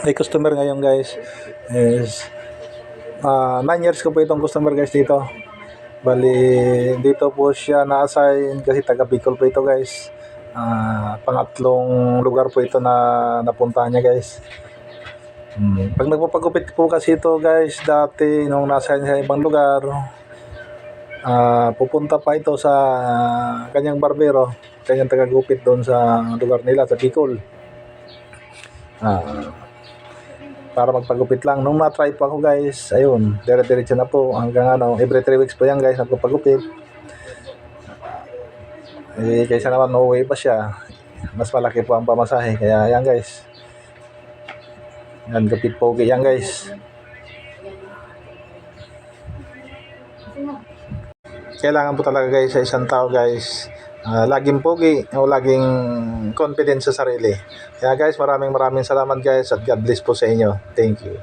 May customer ngayon guys is 9 years ko po itong customer guys dito. Bali dito po siya na-assign kasi taga Bicol po ito guys. Pangatlong lugar po ito na napuntahan niya guys. Pag nagpapagupit po kasi ito guys, dati nung nasa ibang lugar, pupunta pa ito sa kanyang barbero, kanyang tagagupit doon sa lugar nila sa Bicol. Para magpagupit lang. Nung na-try po ako guys, ayun, dire-diretso na po hanggang every 3 weeks po yan guys, nagpapagupit. Kaysa naman uuwi pa siya, mas malaki po ang pamasahe. Kaya yan guys, yan, gupit pogi yan guys. Kailangan po talaga guys sa isang tao guys, laging pogi o laging confident sa sarili. Kaya guys, maraming salamat guys at God bless po sa inyo. Thank you.